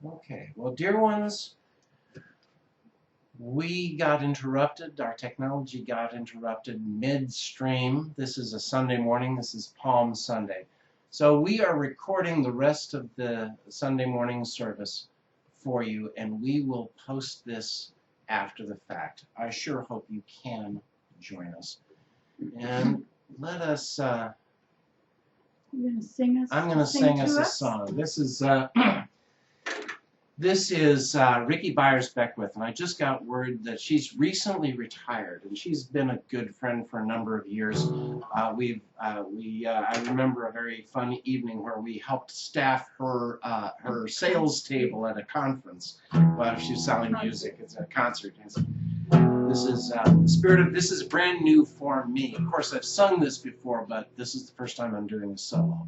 Okay, well, dear ones, we got interrupted. Our technology got interrupted midstream. This is a Sunday morning. This is Palm Sunday. So we are recording the rest of the Sunday morning service for you, and we will post this after the fact. I sure hope you can join us. And let us... You're going to sing us? I'm going to sing us a song. This is Ricky Byers Beckwith, and I just got word that she's recently retired, and she's been a good friend for a number of years. I remember a very fun evening where we helped staff her her sales table at a conference while she was selling music. It's a concert. This is the spirit of. This is brand new for me. Of course, I've sung this before, but this is the first time I'm doing a solo.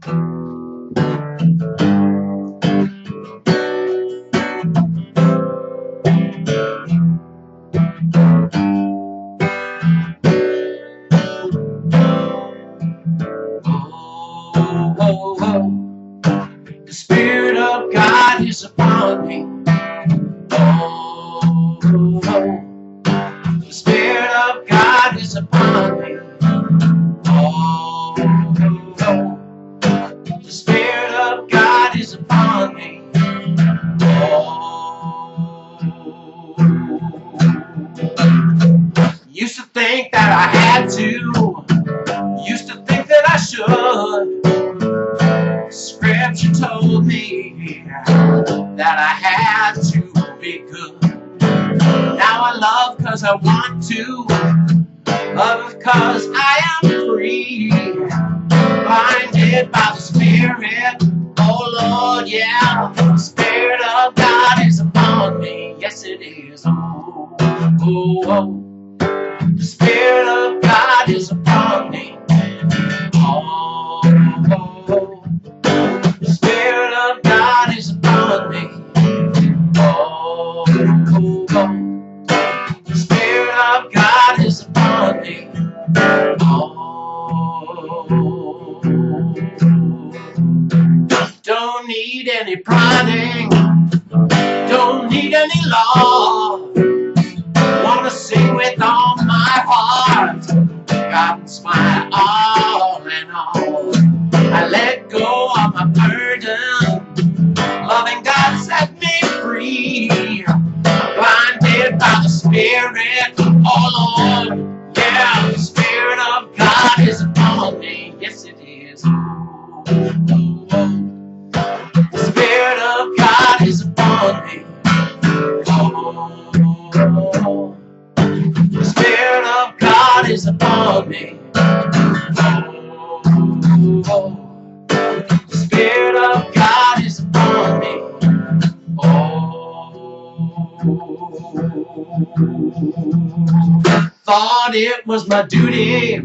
The Spirit of God is upon me. Oh, the Spirit of God is upon me. Oh, the Spirit of God is upon me. Oh, used to think that I had to. Used to think that I should. Scripture told me that I had to be good. Now I love because I want to. Love because I am free. Blinded by the Spirit. Oh Lord, yeah. The Spirit of God is upon me. Yes, it is. Oh, oh, oh. The Spirit of God is upon me. Oh, oh, oh. The Spirit of God is upon me. Oh, oh, oh. The Spirit of God is upon me. Oh, don't need any prodding. Don't need any law. Wanna sing with all my heart. God's my all in all. I let go of my burden. Loving God set me free. Blinded by the Spirit. Oh Lord, yeah, the Spirit of God is upon me. Yes, it is. Oh, oh, oh. The Spirit of God is upon me. Oh, oh, oh. The Spirit of God is upon me. Oh, oh. The Spirit of God is upon me. Oh, thought it was my duty. I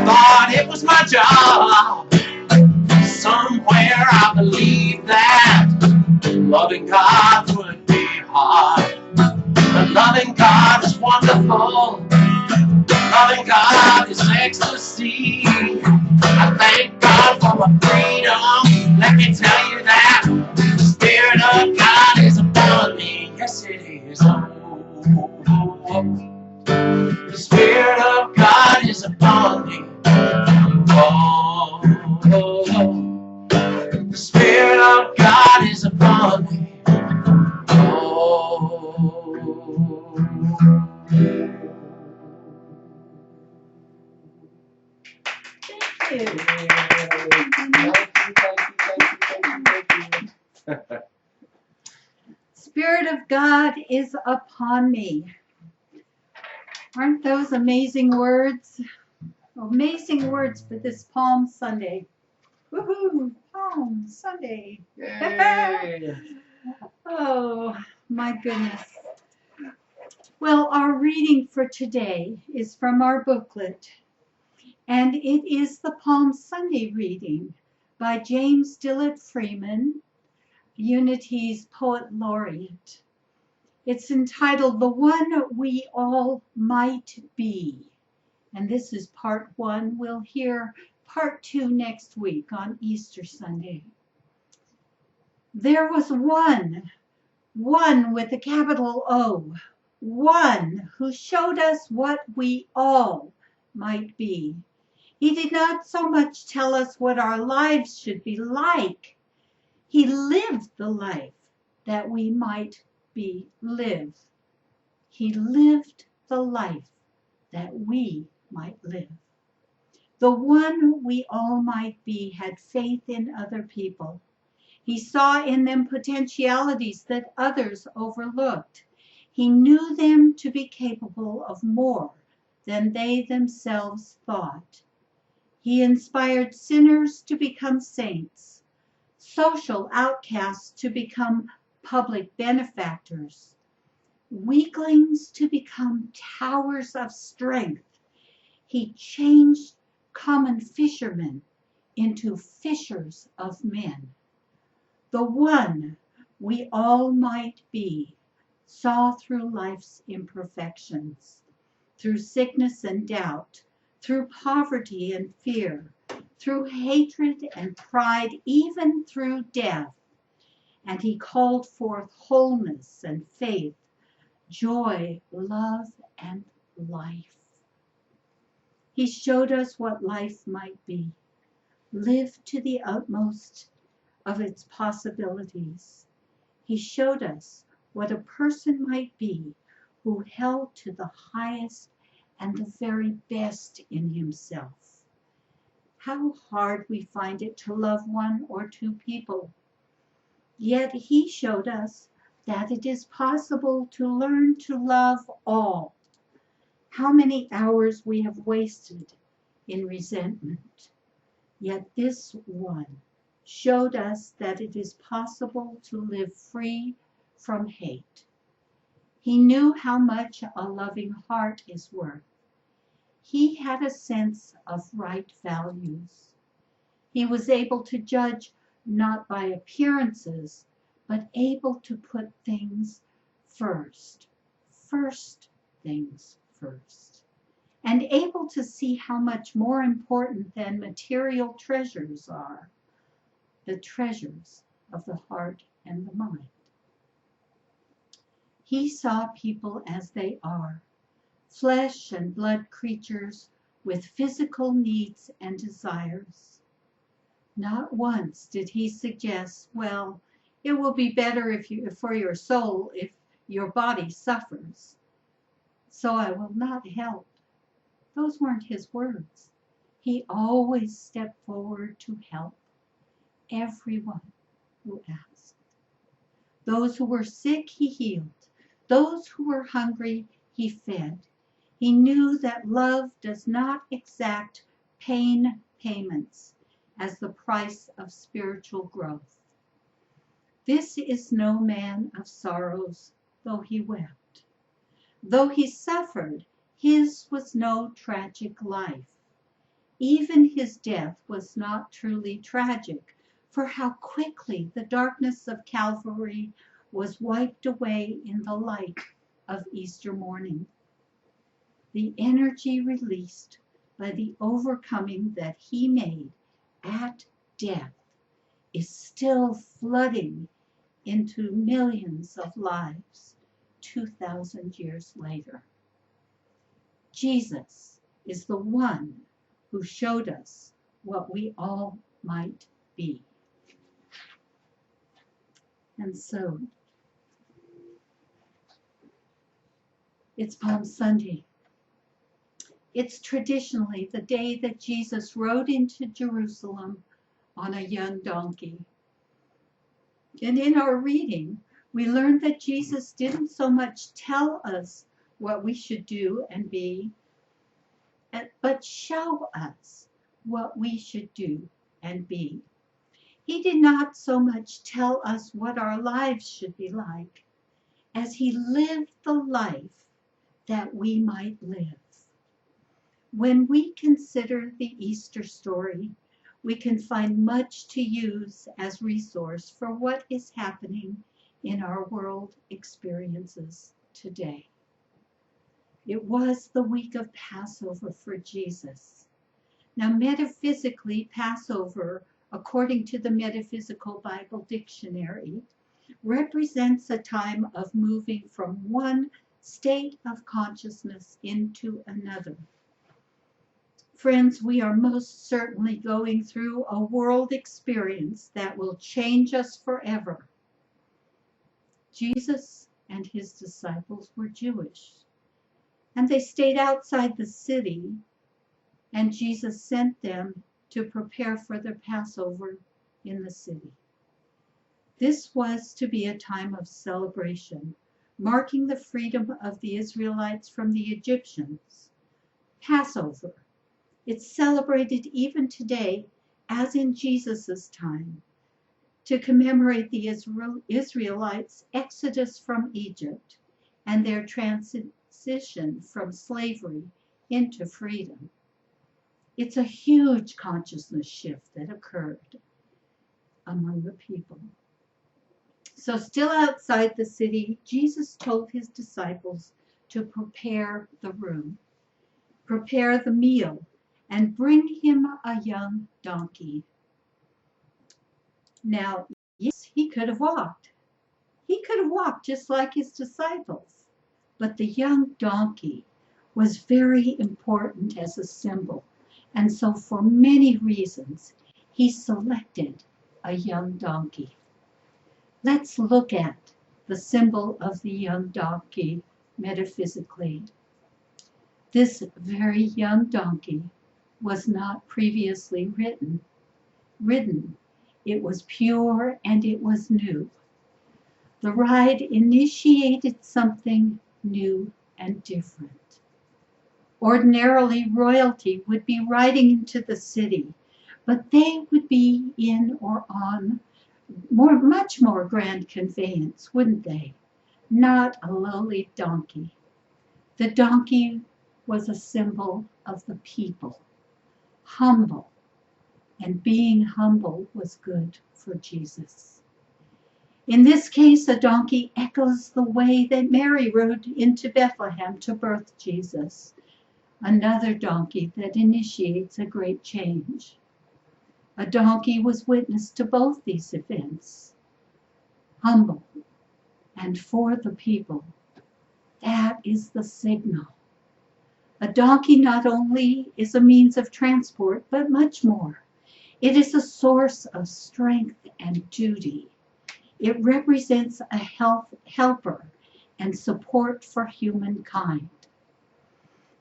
thought it was my job. Somewhere I believed that loving God would be hard. But loving God is wonderful. Loving God is ecstasy. I thank God for my freedom. Let me tell you that the Spirit of God is upon me. Yes, it is. Oh, oh, oh. The Spirit of God is upon me. Oh, oh, oh. The Spirit of God is upon me. Oh. Thank you. Spirit of God is upon me. Aren't those amazing words? Amazing words for this Palm Sunday. Woohoo! Palm Sunday. Yay. Oh, my goodness. Well, our reading for today is from our booklet, and it is the Palm Sunday reading by James Dillard Freeman, Unity's Poet Laureate. It's entitled The One We All Might Be. And this is part 1. We'll hear part 2 next week on Easter Sunday. There was one with a capital O, one who showed us what we all might be. He did not so much tell us what our lives should be like. He lived the life that we might live. He lived the life that we might live. The one we all might be had faith in other people. He saw in them potentialities that others overlooked. He knew them to be capable of more than they themselves thought. He inspired sinners to become saints, social outcasts to become public benefactors, weaklings to become towers of strength. He changed common fishermen into fishers of men. The one we all might be saw through life's imperfections, through sickness and doubt, through poverty and fear, through hatred and pride, even through death. And he called forth wholeness and faith, joy, love, and life. He showed us what life might be, lived to the utmost of its possibilities. He showed us what a person might be who held to the highest and the very best in himself. How hard we find it to love one or two people. Yet he showed us that it is possible to learn to love all. How many hours we have wasted in resentment. Yet this one showed us that it is possible to live free from hate. He knew how much a loving heart is worth. He had a sense of right values. He was able to judge not by appearances, but able to put things first. First things first. And able to see how much more important than material treasures are, the treasures of the heart and the mind. He saw people as they are, flesh and blood creatures with physical needs and desires. Not once did he suggest, well, it will be better for your soul if your body suffers, so I will not help. Those weren't his words. He always stepped forward to help everyone who asked. Those who were sick, he healed. Those who were hungry, he fed. He knew that love does not exact payments as the price of spiritual growth. This is no man of sorrows, though he wept. Though he suffered, his was no tragic life. Even his death was not truly tragic, for how quickly the darkness of Calvary was wiped away in the light of Easter morning. The energy released by the overcoming that he made at death is still flooding into millions of lives 2,000 years later. Jesus is the one who showed us what we all might be. And so, it's Palm Sunday. It's traditionally the day that Jesus rode into Jerusalem on a young donkey. And in our reading, we learned that Jesus didn't so much tell us what we should do and be, but show us what we should do and be. He did not so much tell us what our lives should be like, as he lived the life that we might live. When we consider the Easter story, we can find much to use as resource for what is happening in our world experiences today. It was the week of Passover for Jesus. Now, metaphysically, Passover according to the Metaphysical Bible Dictionary, represents a time of moving from one state of consciousness into another. Friends, we are most certainly going through a world experience that will change us forever. Jesus and his disciples were Jewish, and they stayed outside the city, and Jesus sent them to prepare for their Passover in the city. This was to be a time of celebration, marking the freedom of the Israelites from the Egyptians. Passover. It's celebrated even today, as in Jesus' time, to commemorate the Israelites' exodus from Egypt and their transition from slavery into freedom. It's a huge consciousness shift that occurred among the people. So still outside the city, Jesus told his disciples to prepare the room, prepare the meal, and bring him a young donkey. Now, yes, he could have walked. He could have walked just like his disciples. But the young donkey was very important as a symbol. And so for many reasons, he selected a young donkey. Let's look at the symbol of the young donkey metaphysically. This very young donkey was not previously ridden. It was pure and it was new. The ride initiated something new and different. Ordinarily, royalty would be riding into the city, but they would be in or on much more grand conveyance, wouldn't they? Not a lowly donkey. The donkey was a symbol of the people, humble, and being humble was good for Jesus. In this case, a donkey echoes the way that Mary rode into Bethlehem to birth Jesus, another donkey that initiates a great change. A donkey was witness to both these events, humble and for the people. That is the signal. A donkey not only is a means of transport, but much more. It is a source of strength and duty. It represents a helper and support for humankind.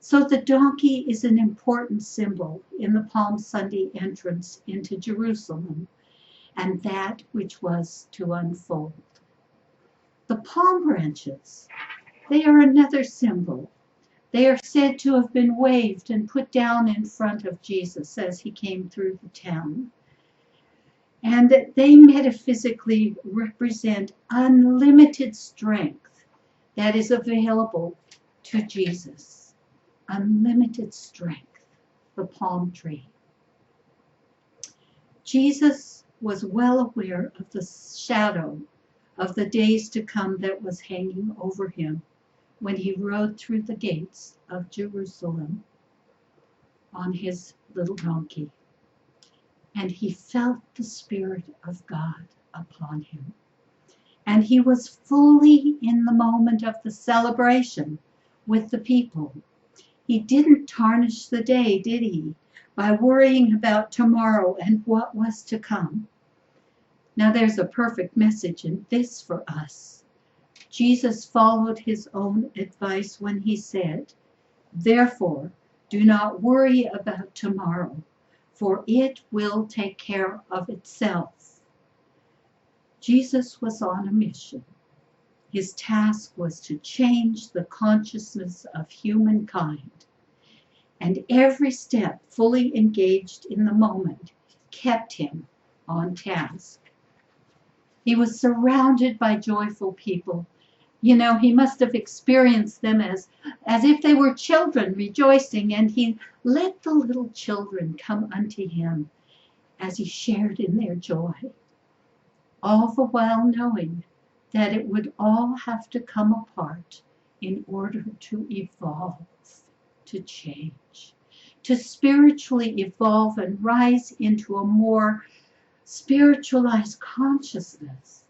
So the donkey is an important symbol in the Palm Sunday entrance into Jerusalem and that which was to unfold. The palm branches, they are another symbol. They are said to have been waved and put down in front of Jesus as he came through the town. And that they metaphysically represent unlimited strength that is available to Jesus. Unlimited strength, the palm tree. Jesus was well aware of the shadow of the days to come that was hanging over him when he rode through the gates of Jerusalem on his little donkey. And he felt the Spirit of God upon him. And he was fully in the moment of the celebration with the people. He didn't tarnish the day, did he, by worrying about tomorrow and what was to come. Now there's a perfect message in this for us. Jesus followed his own advice when he said, "Therefore, do not worry about tomorrow, for it will take care of itself." Jesus was on a mission. His task was to change the consciousness of humankind. And every step fully engaged in the moment kept him on task. He was surrounded by joyful people. You know, he must have experienced them as if they were children rejoicing, and he let the little children come unto him as he shared in their joy, all the while knowing that it would all have to come apart in order to evolve, to change, to spiritually evolve and rise into a more spiritualized consciousness,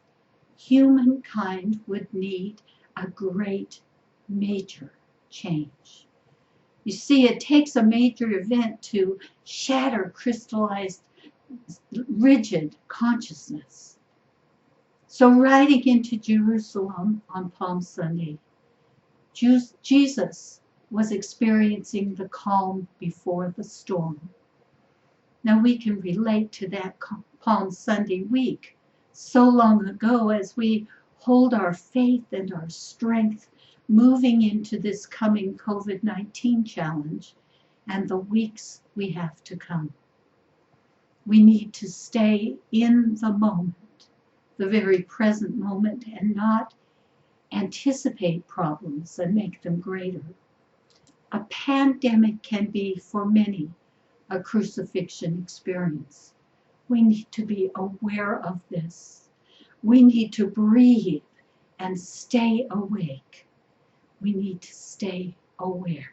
humankind would need a great major change. You see, it takes a major event to shatter crystallized, rigid consciousness. So, riding into Jerusalem on Palm Sunday, Jesus was experiencing the calm before the storm. Now we can relate to that Palm Sunday week so long ago as we hold our faith and our strength moving into this coming COVID-19 challenge and the weeks we have to come. We need to stay in the moment, the very present moment, and not anticipate problems and make them greater. A pandemic can be, for many, a crucifixion experience. We need to be aware of this. We need to breathe and stay awake. We need to stay aware,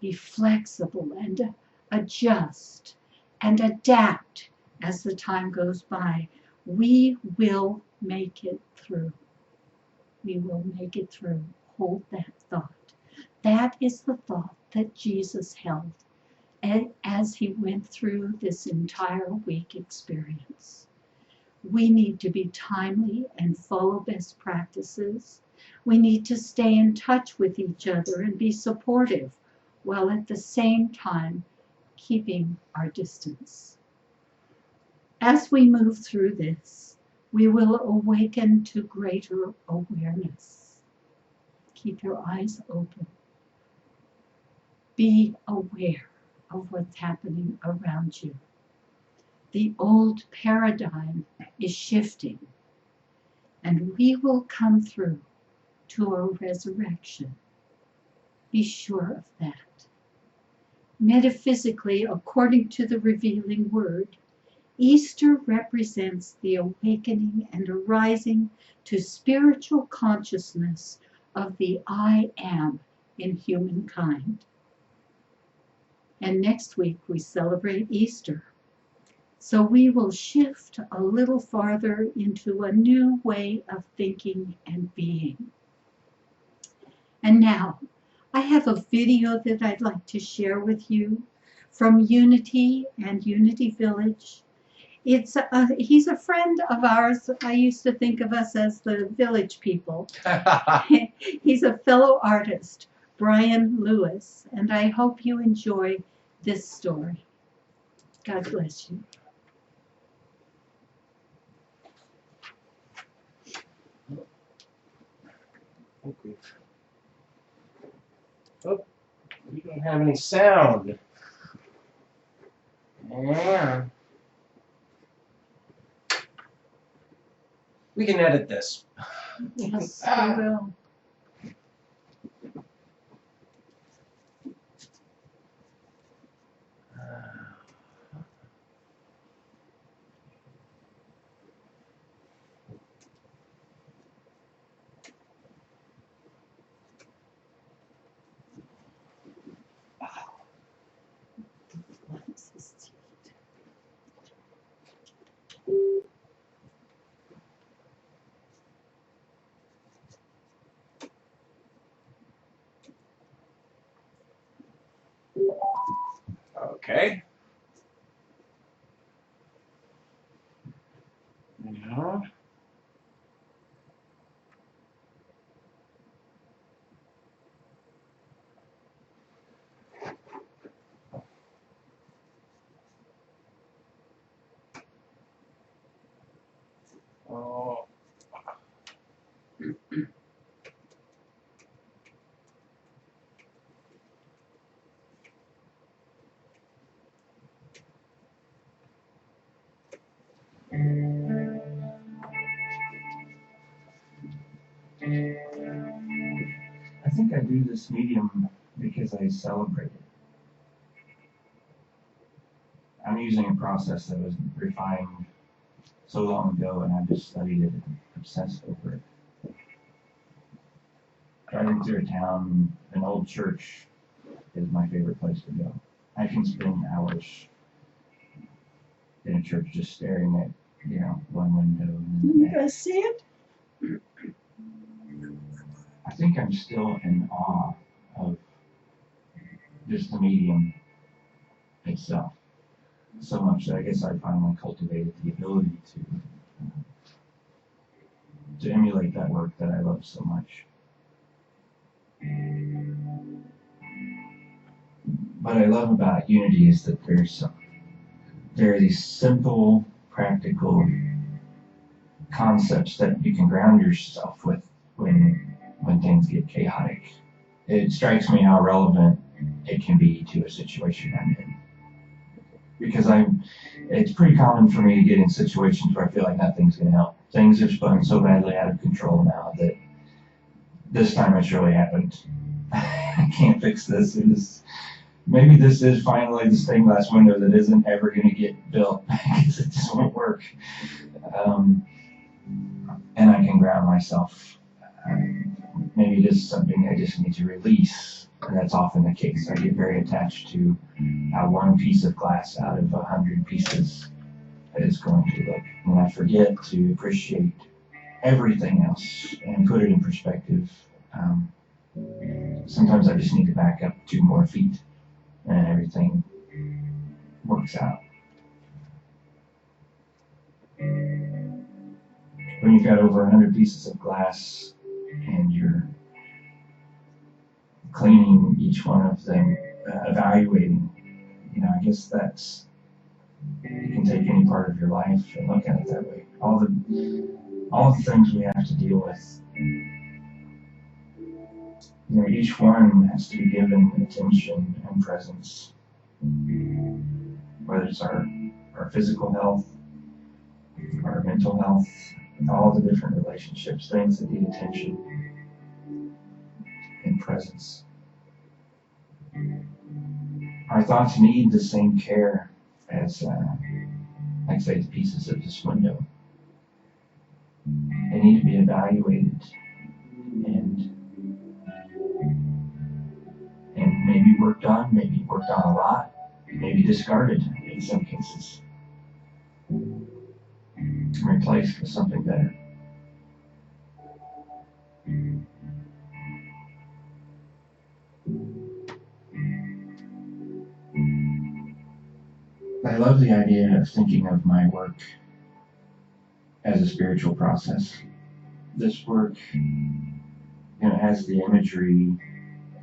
be flexible and adjust and adapt as the time goes by. We will make it through. We will make it through. Hold that thought. That is the thought that Jesus held as he went through this entire week experience. We need to be timely and follow best practices. We need to stay in touch with each other and be supportive, while at the same time keeping our distance. As we move through this, we will awaken to greater awareness. Keep your eyes open. Be aware of what's happening around you. The old paradigm is shifting, and we will come through to a resurrection. Be sure of that. Metaphysically, according to the revealing word, Easter represents the awakening and arising to spiritual consciousness of the I Am in humankind. And next week we celebrate Easter. So we will shift a little farther into a new way of thinking and being. And now, I have a video that I'd like to share with you from Unity and Unity Village. He's a friend of ours. I used to think of us as the village people. He's a fellow artist, Brian Lewis, and I hope you enjoy this story. God bless you. Okay. Oh, we don't have any sound. Yeah. We can edit this. Yes, we will. Okay. Yeah. Oh. I think I do this medium because I celebrate it. I'm using a process that was refined so long ago, and I just studied it and obsessed over it. Driving through a town, an old church is my favorite place to go. I can spend hours in a church just staring at, one window. And You guys see it? I think I'm still in awe of just the medium itself. So much that I guess I finally cultivated the ability to emulate that work that I love so much. What I love about Unity is that there are these simple, practical concepts that you can ground yourself with when things get chaotic. It strikes me how relevant it can be to a situation I'm in. Because it's pretty common for me to get in situations where I feel like nothing's going to help. Things have spun so badly out of control now that this time it's really happened. I can't fix this. Maybe this is finally the stained glass window that isn't ever going to get built because it just won't work. And I can ground myself. Maybe it is something I just need to release. And that's often the case. I get very attached to how one piece of glass out of 100 pieces is going to look. And I forget to appreciate everything else and put it in perspective. Sometimes I just need to back up 2 more feet and everything works out. When you've got over 100 pieces of glass and you're cleaning each one of them, evaluating, I guess you can take any part of your life and look at it that way. All the things we have to deal with, each one has to be given attention and presence, whether it's our physical health, our mental health, all the different relationships, things that need attention and presence. Our thoughts need the same care as, like say, the pieces of this window. They need to be evaluated and maybe worked on a lot, maybe discarded in some cases, replaced with something better. I love the idea of thinking of my work as a spiritual process. This work, has the imagery,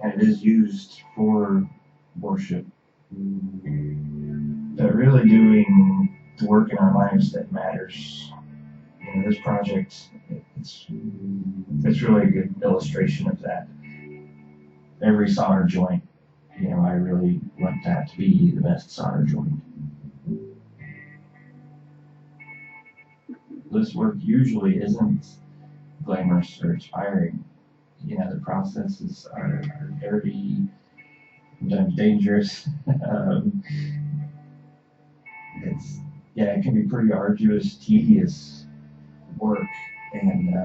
and it is used for worship. But really doing the work in our lives that matters. This project, it's really a good illustration of that. Every solder joint, I really want that to be the best solder joint. This work usually isn't glamorous or inspiring. The processes are dirty, sometimes dangerous. It can be pretty arduous, tedious work, and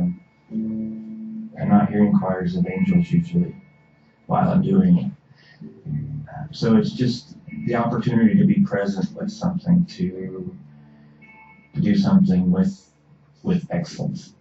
I'm not hearing choirs of angels usually while I'm doing it. So it's just the opportunity to be present with something, to do something with excellence.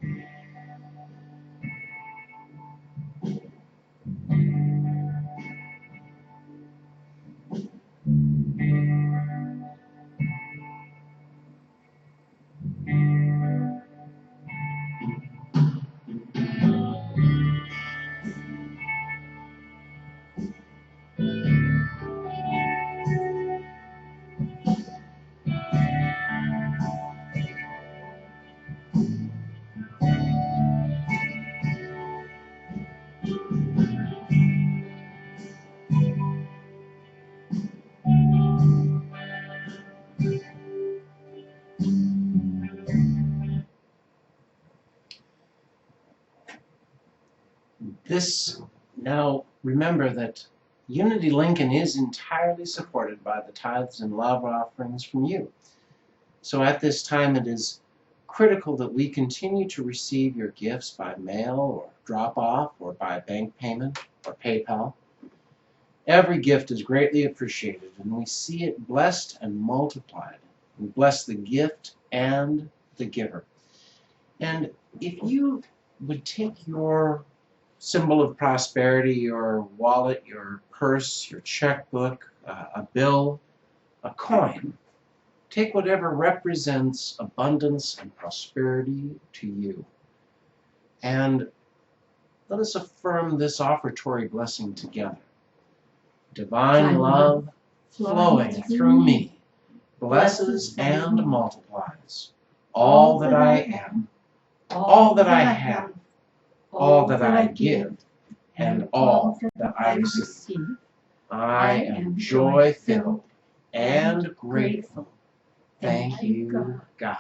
Now remember that Unity Lincoln is entirely supported by the tithes and love offerings from you. So at this time it is critical that we continue to receive your gifts by mail or drop-off or by bank payment or PayPal. Every gift is greatly appreciated, and we see it blessed and multiplied We bless the gift and the giver. And if you would take your symbol of prosperity, your wallet, your purse, your checkbook, a bill, a coin, take whatever represents abundance and prosperity to you. And let us affirm this offertory blessing together. Divine love flowing through me blesses and multiplies all that I am, all that I have, all that I give, and all that I receive. I am joy-filled and grateful. Thank you, God.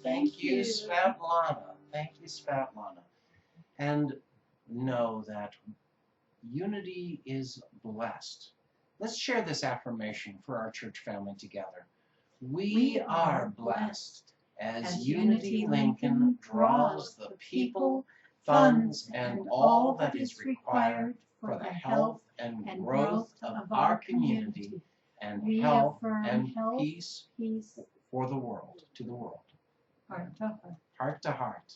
Thank you, Svetlana. Thank you, Svetlana. And know that unity is blessed. Let's share this affirmation for our church family together. We are blessed as Unity Lincoln draws the people, funds, and all that is required for the health and growth of our community and health and peace for the world, to the world. Heart to heart. Heart to heart.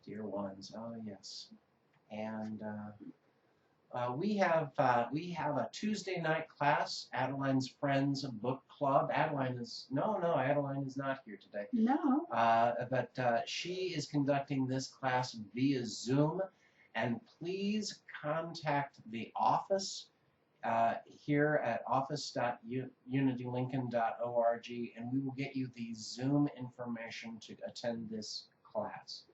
Dear ones, oh yes. And we have a Tuesday night class, Adeline's Friends Book Club. Adeline is not here today. No. But she is conducting this class via Zoom, and please contact the office here at office.unitylincoln.org, and we will get you the Zoom information to attend this class.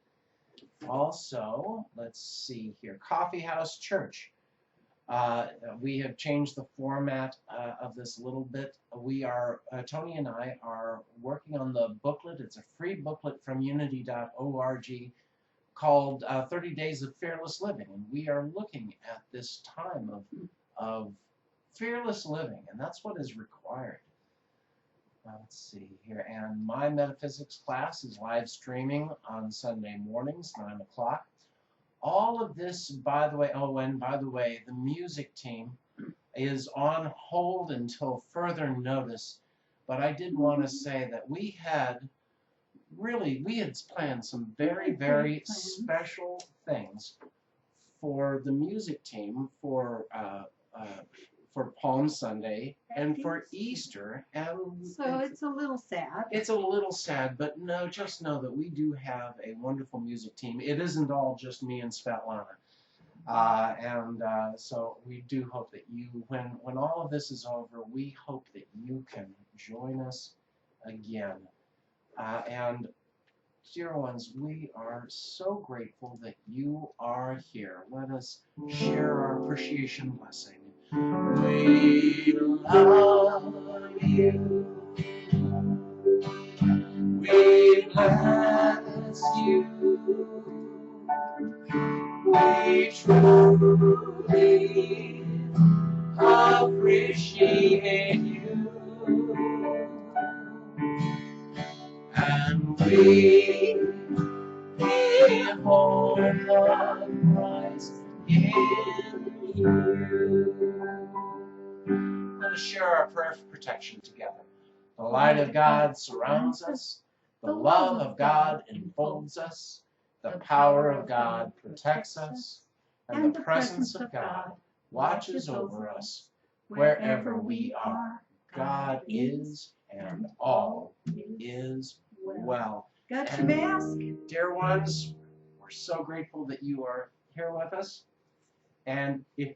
Also, let's see here, Coffee House Church. We have changed the format of this a little bit. We are, Tony and I are working on the booklet. It's a free booklet from unity.org called 30 Days of Fearless Living. And we are looking at this time of fearless living, and that's what is required. Let's see here, and my metaphysics class is live streaming on Sunday mornings, 9 o'clock. All of this, by the way, the music team is on hold until further notice, but I did want to say that we had planned some very, very special things for the music team for Palm Sunday and for Easter, and so it's a little sad. It's a little sad, but no, just know that we do have a wonderful music team. It isn't all just me and Svetlana, so we do hope that you, when all of this is over, we hope that you can join us again. And dear ones, we are so grateful that you are here. Let us share our appreciation blessing. We love you. We bless you. we truly appreciate you. And we behold the Christ in you. Let us share our prayer for protection together. The light of God surrounds us. The love of God enfolds us. The power of God protects us. And the presence of God watches over us. Wherever we are, God is, and all is well. Got your mask? Dear ones, we're so grateful that you are here with us. And if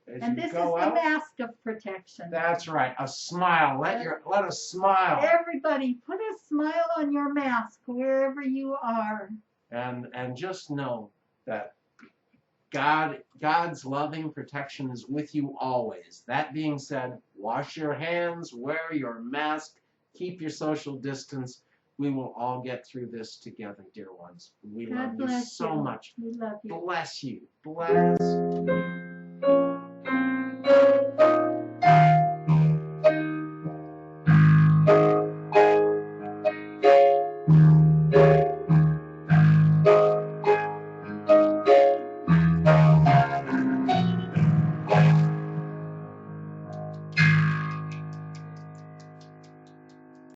as And you this is go the out, mask of protection. that's right, a smile. Let us smile. Everybody, put a smile on your mask wherever you are. And just know that God's loving protection is with you always. That being said, wash your hands, wear your mask, keep your social distance. We will all get through this together, dear ones. We love you so much. We love you. Bless you. Bless you.